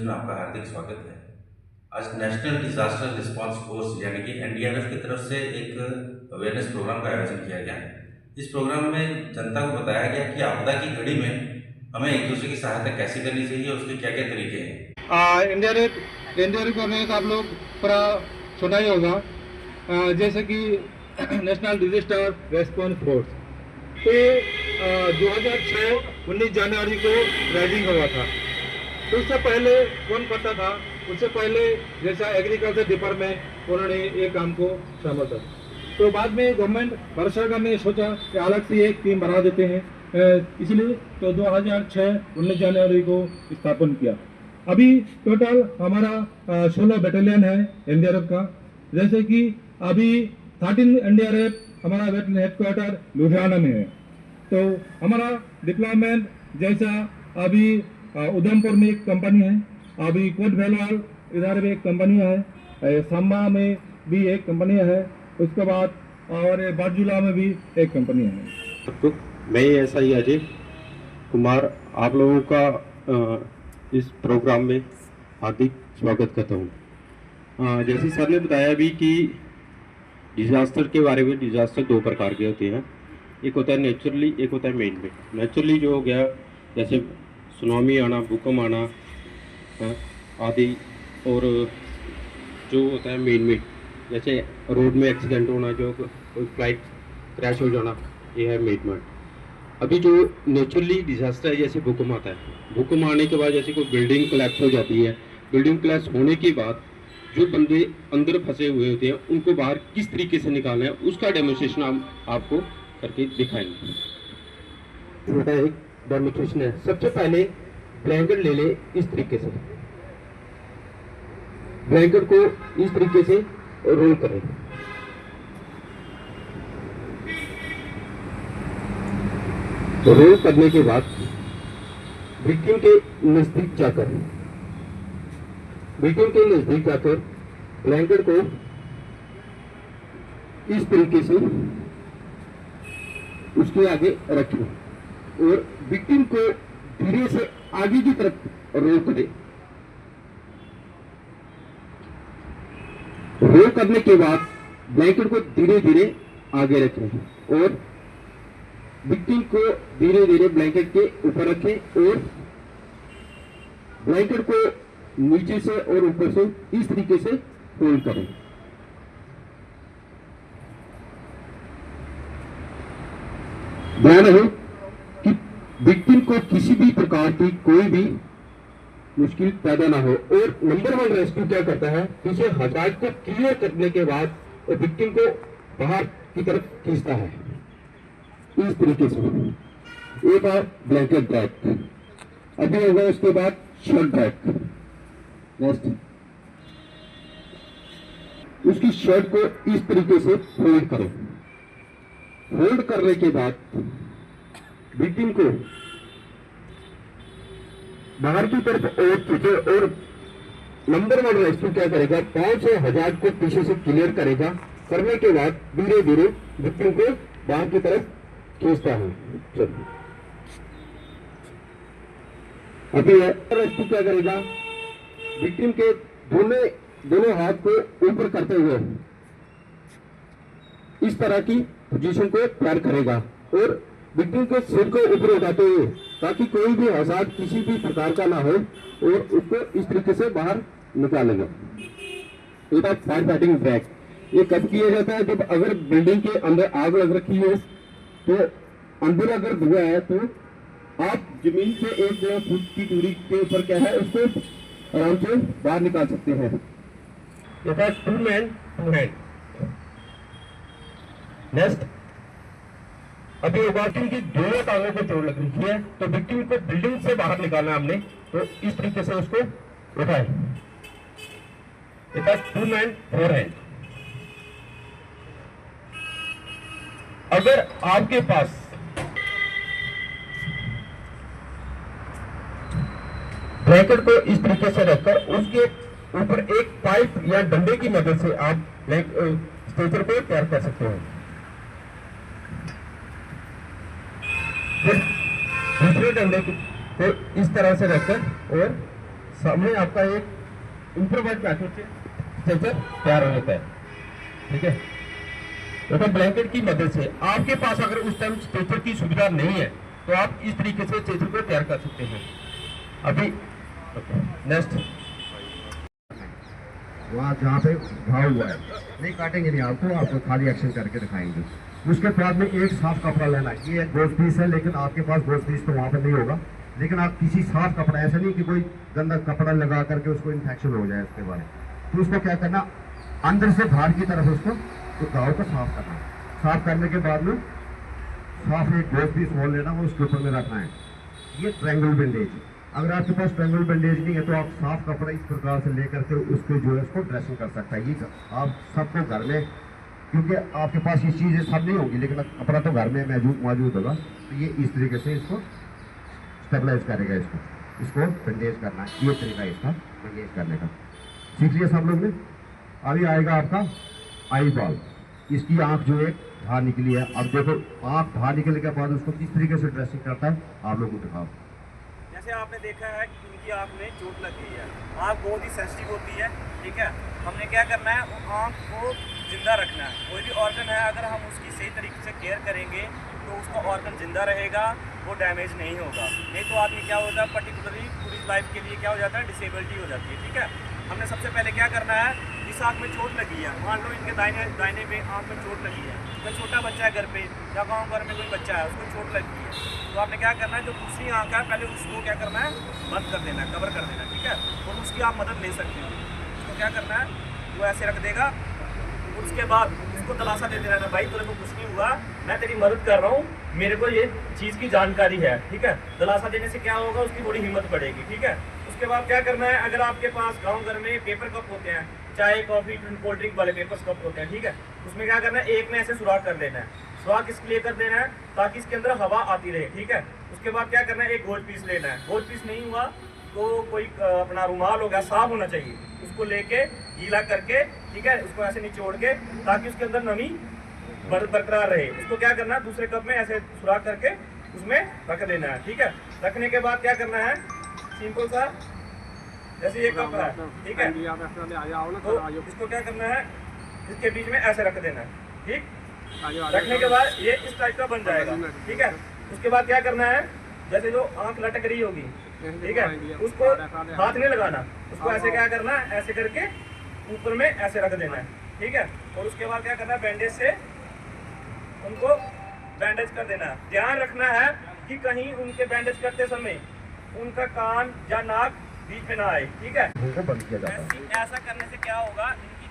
में आपका हार्दिक स्वागत है। आज नेशनल डिजास्टर रिस्पांस फोर्स यानी कि एनडीआरएफ की तरफ से एक अवेयरनेस प्रोग्राम का आयोजन किया गया। इस प्रोग्राम में जनता को बताया गया कि आपदा की घड़ी में हमें एक दूसरे की सहायता कैसे करनी चाहिए, उसके क्या क्या तरीके हैं। एनडीआरएफ करने का आप लोग पूरा सुना ही होगा। जैसे कि नेशनल डिजास्टर रेस्पॉन्स फोर्स तो 2006 19 जनवरी को राइजिंग हुआ था। तो उससे पहले कौन करता था? उससे पहले जैसा एग्रीकल्चर डिपार्टमेंट उन्होंने ये काम को संभाला था। तो बाद में गवर्नमेंट भारत सरकार ने सोचा कि अलग से एक टीम बना देते हैं, इसलिए तो 2006 19 जनवरी को स्थापन किया। अभी टोटल हमारा 16 बैटालियन है एनडीआरएफ का। जैसे कि अभी 13 एनडीआरएफ हमारा हेडक्वार्टर लुधियाना में है। तो हमारा डिप्लॉयमेंट जैसा अभी उधमपुर में एक कंपनी है, अभी कोट भैलवाल इधर भी एक कंपनी है, सांबा में भी एक कंपनी है, उसके बाद और बारजूला में भी एक कंपनी है। तो मैं ऐसा ही अजय कुमार आप लोगों का इस प्रोग्राम में हार्दिक स्वागत करता हूँ। जैसे सर ने बताया भी कि डिजास्टर के बारे में, डिजास्टर दो प्रकार के होते हैं, एक होता है नेचुरली, एक होता है मेन में। नेचुरली जो हो गया जैसे सुनामी आना, भूकंप आना आदि, और जो होता है मेन में जैसे रोड में एक्सीडेंट होना, जो कोई फ्लाइट क्रैश हो जाना, ये है मेन में। अभी जो नेचुरली डिजास्टर है जैसे भूकंप आता है, भूकंप आने के बाद जैसे कोई बिल्डिंग कोलैप्स हो जाती है, बिल्डिंग कोलैप्स होने के बाद जो बंदे अंदर फंसे हुए होते हैं उनको बाहर किस तरीके से निकालना है उसका डेमोन्स्ट्रेशन हम आपको करके दिखाएंगे। एक डेमोन्स्ट्रेशन है। सबसे पहले ब्लैंकेट ले ले, इस तरीके से ब्लैंकेट को इस तरीके से रोल करें। रोल करने के बाद विक्टिम के नजदीक जाकर ब्लैंकेट को इस तरीके से उसके आगे रखें और विक्टिम को धीरे से आगे की तरफ रोल करें। रोल करने के बाद ब्लैंकेट को धीरे धीरे आगे रखें और विक्टिम को धीरे धीरे ब्लैंकेट के ऊपर रखें और ब्लैंकेट को नीचे से और ऊपर से इस तरीके से होल्ड करें। ध्यान रहे कि विक्टिम को किसी भी प्रकार की कोई भी मुश्किल पैदा ना हो। और नंबर 1 रेस्क्यू क्या करता है, पीछे हजाज को क्लियर करने के बाद विक्टिम को बाहर की तरफ खींचता है इस तरीके से। एक बार ब्लैंकेट ड्रैग, अभी होगा उसके बाद शर्ट ड्रैग। नेक्स्ट उसकी शर्ट को इस तरीके से फोल्ड करो। फोल्ड करने के बाद विक्टिम को बाहर की तरफ और खींचे और नंबर 1 रेस्क्यू क्या करेगा, पांव से हजाज को पीछे से क्लियर करेगा। करने के बाद धीरे धीरे विक्टिम को बाहर की तरफ खींचता है। चलिए अभी रेस्क्यू क्या करेगा, विक्टिम के दोनों हाथ को ऊपर करते हुए इस तरह की पोजीशन को तैयार करेगा और विक्टिम के सिर को ऊपर उठाते हुए, ताकि कोई भी हजाज किसी भी प्रकार का ना हो, और उसको इस तरीके से बाहर निकालेगा। ये था फायर फाइटिंग ड्रैग। ये कब किया जाता है, जब अगर बिल्डिंग के अंदर आग लग रखी हो, तो अंदर अगर धुआं है तो आप जमीन से 1-2 फुट की दूरी के ऊपर क्या है उसको आराम से बाहर निकाल सकते हैं। ये था 2 मैन 2 हैंड। नेक्स्ट अभी विक्टिम की दोनों टांगों को चोट लग रही है, तो विक्टिम को बिल्डिंग से बाहर निकालना हमने, तो इस तरीके से उसको उठाए। 2 मैन 4 हैंड। अगर आपके पास ब्लैंकेट को इस तरीके से रखकर उसके ऊपर एक पाइप या डंडे की मदद से आप स्ट्रेचर को तैयार कर सकते हैं। दूसरे डंडे को इस तरह से रखकर और सामने आपका एक इम्प्रोवाइज मेथड से स्ट्रेचर तैयार हो जाता है, ठीक है। तो ब्लैंकेट की मदद से आपके पास अगर उस टाइम स्ट्रेचर की सुविधा नहीं है तो आप इस तरीके से स्ट्रेचर को तैयार कर सकते हैं। अभी नेक्स्ट वहाँ जहाँ पे घाव हुआ है नहीं काटेंगे नहीं आपको खाली एक्शन करके दिखाएंगे। उसके बाद में एक साफ कपड़ा लेना है। ये एक गोश्त पीस है, लेकिन आपके पास गोश्त पीस तो वहाँ पर नहीं होगा, लेकिन आप किसी साफ कपड़ा, ऐसा नहीं कि कोई गंदा कपड़ा लगा करके उसको इन्फेक्शन हो जाए उसके बाद, तो उसको क्या करना, अंदर से बाहर की तरफ उसको तो घाव को साफ करना। साफ करने के बाद में साफ एक गोश्त पीस होल लेना, वो उसके ऊपर में रखना है। ये ट्रायंगल बैंडेज। अगर आपके पास ट्रायंगल बैंडेज नहीं है तो आप साफ कपड़ा इस प्रकार से लेकर के उसको जो है उसको ड्रेसिंग कर सकता है। ये आप सबको घर में, क्योंकि आपके पास ये चीज़ें सब नहीं होगी, लेकिन कपड़ा तो घर में मौजूद होगा, तो ये इस तरीके से इसको स्टेबलाइज करेगा। इसको बैंडेज करना है, ये तरीका है इसका बैंडेज करने का। सीख लिया सब लोग ने। अभी आएगा आपका आई बॉल। इसकी आँख जो है बाहर निकली है। अब देखो आँख बाहर निकलने के बाद उसको किस तरीके से ड्रेसिंग करता है, आप लोगों को दिखाओ। जैसे आपने देखा है कि उनकी आँख में चोट लग गई है, आँख बहुत ही सेंसिटिव होती है, ठीक है। हमने क्या करना है, वो आँख को जिंदा रखना है। कोई भी ऑर्गन है, अगर हम उसकी सही तरीके से केयर करेंगे तो उसका ऑर्गन जिंदा रहेगा, वो डैमेज नहीं होगा। नहीं तो आदमी क्या होता है, पर्टिकुलरली पूरी लाइफ के लिए क्या हो जाता है, डिसेबिलिटी हो जाती है, ठीक है। हमने सबसे पहले क्या करना है, इस आँख में चोट लगी है, मान लो इनके दाहिने पे आँख में चोट लगी है, कोई छोटा बच्चा है घर पे या गाँव घर में कोई बच्चा है उसको चोट लगी है, तो आपने क्या करना है, जो दूसरी आँख है पहले उसको क्या करना है, बंद कर देना है, कवर कर देना है, ठीक है। और उसकी आप मदद ले सकते हो। उसको क्या करना है, वो ऐसे रख देगा, उसके बाद उसको दिलासा देते रहना, भाई तेरे को कुछ नहीं हुआ, मैं तेरी मदद कर रहा हूँ, मेरे को ये चीज़ की जानकारी है, ठीक है। दिलासा देने से क्या होगा, उसकी थोड़ी हिम्मत बढ़ेगी, ठीक है। उसके बाद क्या करना है, अगर आपके पास गांव घर में पेपर कप होते हैं, चाय कॉफ़ी कोल्ड ड्रिंक वाले पेपर कप होते हैं, ठीक है, उसमें क्या करना है, एक में ऐसे सुराख कर देना है। सुराख इसके लिए कर देना है ताकि इसके अंदर हवा आती रहे, ठीक है। उसके बाद क्या करना है, एक गोल्ड पीस लेना है। गोल्ड पीस नहीं हुआ तो कोई अपना रुमाल हो गया, साफ होना चाहिए, उसको लेके गीला करके, ठीक है, उसको ऐसे निचोड़ के ताकि उसके अंदर नमी बरकरार रहे। उसको क्या करना है, दूसरे कप में ऐसे सुराख करके उसमें रख देना है, ठीक है। रखने के बाद क्या करना है, सिंपल सा, जैसे ये कप है, ठीक है, तो इसको क्या करना है, इसके बीच में ऐसे रख देना है, ठीक। रखने के बाद ये इस टाइप का बन जाएगा, ठीक है। उसके बाद क्या करना है, जैसे जो आंख लटक रही होगी, ठीक है, उसको हाथ नहीं लगाना, उसको ऐसे क्या करना है, ऐसे करके ऊपर में ऐसे रख देना है, ठीक है। और उसके बाद क्या करना है, बैंडेज से उनको बैंडेज कर देना है। ध्यान रखना है कि कहीं उनके बैंडेज करते समय उनका कान या नाक बीच में ना आए, ठीक है। उनको बंद किया जाता है। ऐसा करने से क्या होगा, इनकी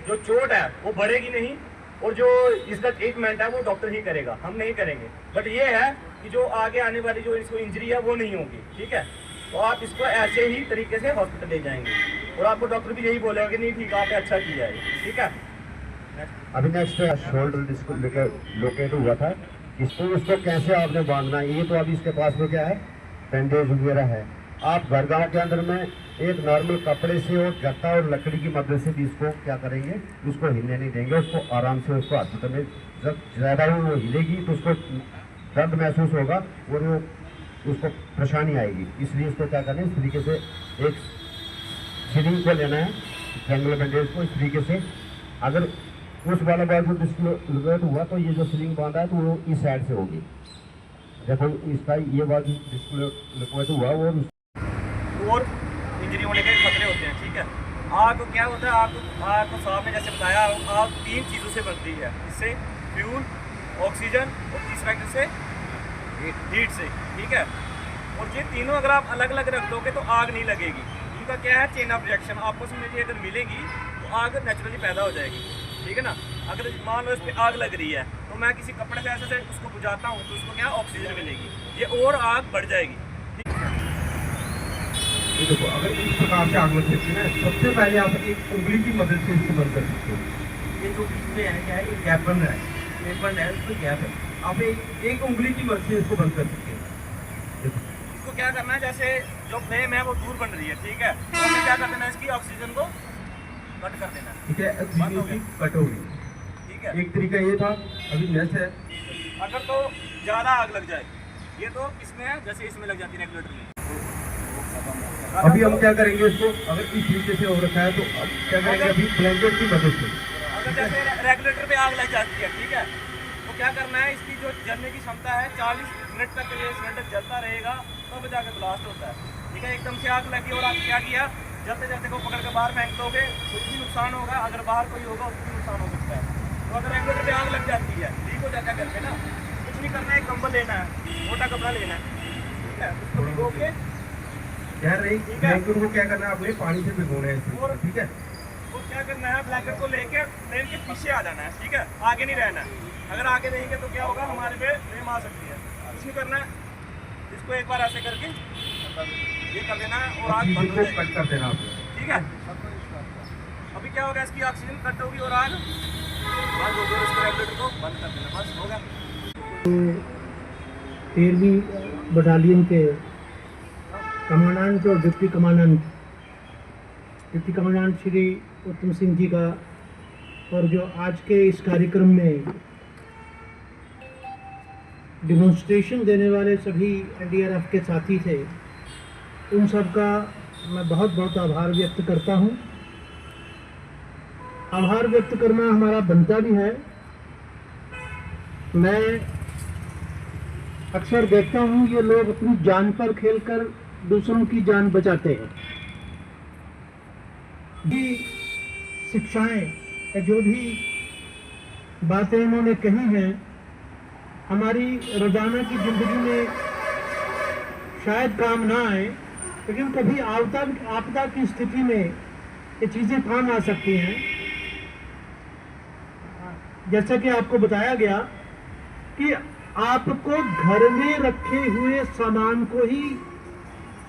जो चोट है वो बढ़ेगी नहीं, और जो इसका ट्रीटमेंट है वो डॉक्टर ही करेगा, हम नहीं करेंगे। बट ये है कि जो आगे आने वाली जो इसको इंजरी है वो नहीं होगी, ठीक है। तो आप इसको ऐसे ही तरीके से हॉस्पिटल ले जाएंगे और आपको डॉक्टर भी यही बोलेगा कि नहीं ठीक है, आपने अच्छा किया है, ठीक है। अभी नेक्स्ट शोल्डर डिस्क लोकेट हुआ था, इसको कैसे आपने बांधना है, ये तो अभी इसके पास में क्या है, बैंडेज वगैरह है। आप घर गाँव के अंदर में एक नॉर्मल कपड़े से और गत्ता और लकड़ी की मदद से भी इसको क्या करेंगे, उसको हिलने नहीं देंगे, उसको आराम से उसको हॉस्पिटल में जब ज़्यादा वो हिलेगी तो उसको दर्द महसूस होगा और वो उसको परेशानी आएगी। इसलिए इसको क्या करना है, इस तरीके से एक सिलिंग को लेना है, ट्रायंगल बैंडेज को इस तरीके से। अगर उस वाला बार जो डिस्लोकेट हुआ तो ये जो सिलिंग बांधा है तो वो इस साइड से होगी। देखो इसका ये बार डिस्लोकेट हुआ वो और इंजरी होने के खतरे होते हैं, ठीक है। आग क्या होता है, आग को साहब ने जैसे बताया, आग 3 चीज़ों से बनती है, इससे फ्यूल, ऑक्सीजन और तीसरा से हीट से, ठीक है। और ये तीनों अगर आप अलग अलग रख दोगे तो आग नहीं लगेगी। इनका क्या है, चेन ऑफ रिएक्शन, आपस में ये अगर मिलेंगी तो आग नेचुरली पैदा हो जाएगी, ठीक है ना। अगर मान लो इस पर आग लग रही है तो मैं किसी कपड़े से ऐसे उसको बुझाता हूँ तो उसको क्या ऑक्सीजन मिलेगी, ये और आग बढ़ जाएगी। देखो अगर इस प्रकार से आग लग सकती है ना, सबसे पहले आप एक उंगली की मदद से इसको बंद कर सकते हो। ये जो बीच में है क्या है, ये गैप बन रहा है, ये बन रहा है, इसको गैप है, आप एक उंगली की मदद से इसको बंद कर सकते हो। इसको क्या करना है, जैसे जो फ्लेम है वो दूर बन रही है, ठीक है, तो हमें क्या कर देना है, इसकी ऑक्सीजन को कट कर देना है, ठीक है, ऑक्सीजन कट हो गई, ठीक है। एक तरीका ये था। अभी नेक्स्ट है, अगर तो ज़्यादा आग लग जाए, ये तो इसमें है, जैसे इसमें लग जाती है रेगुलेटर में, वो खत्म हो गया। अभी हम क्या करेंगे इसको, अगर इस तरीके से हो रखा है तो अब क्या करेंगे, अभी ब्लैंकेट की मदद से अगर जैसे रेगुलेटर पे आग लग जाती है, ठीक है, तो क्या करना है, इसकी जो जलने की क्षमता है 40 मिनट तक ये सिलेंडर जलता रहेगा, तब जाके ब्लास्ट होता है, ठीक है। एकदम से आग लगी और आप क्या किया, जलते जलते को पकड़ के बाहर फेंक दोगे, कुछ भी नुकसान होगा, अगर बाहर कोई होगा उसको भी नुकसान हो सकता है। तो अगर रेगुलेटर पे आग लग जाती है, लीक हो जाता है करके ना, कुछ नहीं करना है, कंबल लेना है, मोटा कपड़ा लेना है, ठीक है, उसको भिगो के कह रही ब्लैंकेट को क्या करना है, आपने पानी से भिगोना है इसको, और ठीक है। वो क्या करना है, ब्लैंकेट को लेके ट्रेन के पीछे आ जाना है, ठीक है, आगे नहीं रहना है। अगर आगे रहेंगे तो क्या होगा, हमारे पे फ्लेम आ सकती है, कुछ नहीं करना है, इसको एक बार ऐसे करके ये कर देना है और आग बंद हो जाएगी, कट कर देना आपको, ठीक है। अभी क्या होगा, इसकी ऑक्सीजन कट होगी और आग बंद होगी और इसको रेगुलेटर को बंद कर देना, बस हो गया। 13वीं बटालियन के कमांडेंट और डिप्टी कमांडेंट श्री उत्तम सिंह जी का, और जो आज के इस कार्यक्रम में डिमॉन्स्ट्रेशन देने वाले सभी एनडीआरएफ के साथी थे, उन सब का मैं बहुत बहुत आभार व्यक्त करता हूं। आभार व्यक्त करना हमारा बनता भी है। मैं अक्सर देखता हूँ ये लोग अपनी जान पर खेलकर दूसरों की जान बचाते हैं। भी शिक्षाएं या जो भी बातें इन्होंने कही हैं, हमारी रोजाना की जिंदगी में शायद काम ना आए, लेकिन कभी आपदा की स्थिति में ये चीज़ें काम आ सकती हैं। जैसा कि आपको बताया गया कि आपको घर में रखे हुए सामान को ही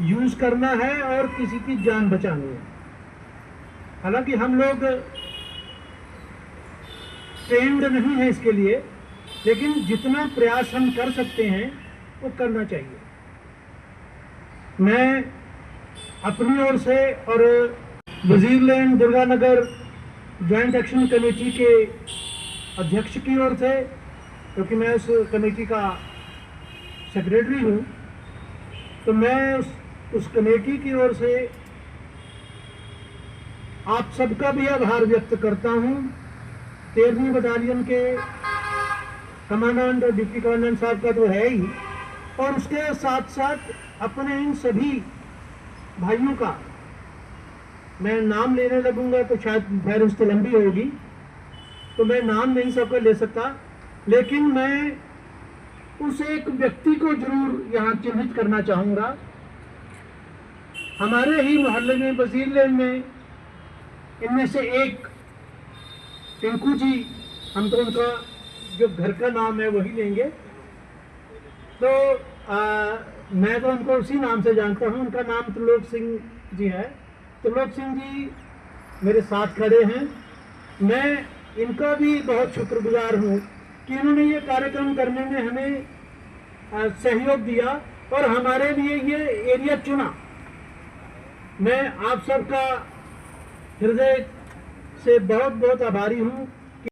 यूज करना है और किसी की जान बचानी है। हालांकि हम लोग ट्रेंड नहीं है इसके लिए, लेकिन जितना प्रयास हम कर सकते हैं वो करना चाहिए। मैं अपनी ओर से और वजीरलैंड दुर्गानगर जॉइंट एक्शन कमेटी के अध्यक्ष की ओर से, क्योंकि मैं उस कमेटी का सेक्रेटरी हूँ, तो मैं उस कमेटी की ओर से आप सबका भी आभार व्यक्त करता हूँ। 13वीं बटालियन के कमांडेंट और डिप्टी कमांडेंट साहब का तो है ही, और उसके साथ साथ अपने इन सभी भाइयों का मैं नाम लेने लगूंगा तो शायद फहरिस्त लंबी होगी, तो मैं नाम नहीं सबका ले सकता, लेकिन मैं उस एक व्यक्ति को जरूर यहाँ चिन्हित करना चाहूँगा। हमारे ही मोहल्ले में वजीरलैंड में इनमें से एक टिंकू जी, हम तो उनका जो घर का नाम है वही लेंगे, तो मैं तो उनको उसी नाम से जानता हूँ। उनका नाम त्रिलोक सिंह जी है। त्रिलोक सिंह जी मेरे साथ खड़े हैं। मैं इनका भी बहुत शुक्रगुजार हूँ कि इन्होंने ये कार्यक्रम करने में हमें सहयोग दिया और हमारे लिए ये एरिया चुना। मैं आप सबका हृदय से बहुत बहुत आभारी हूँ।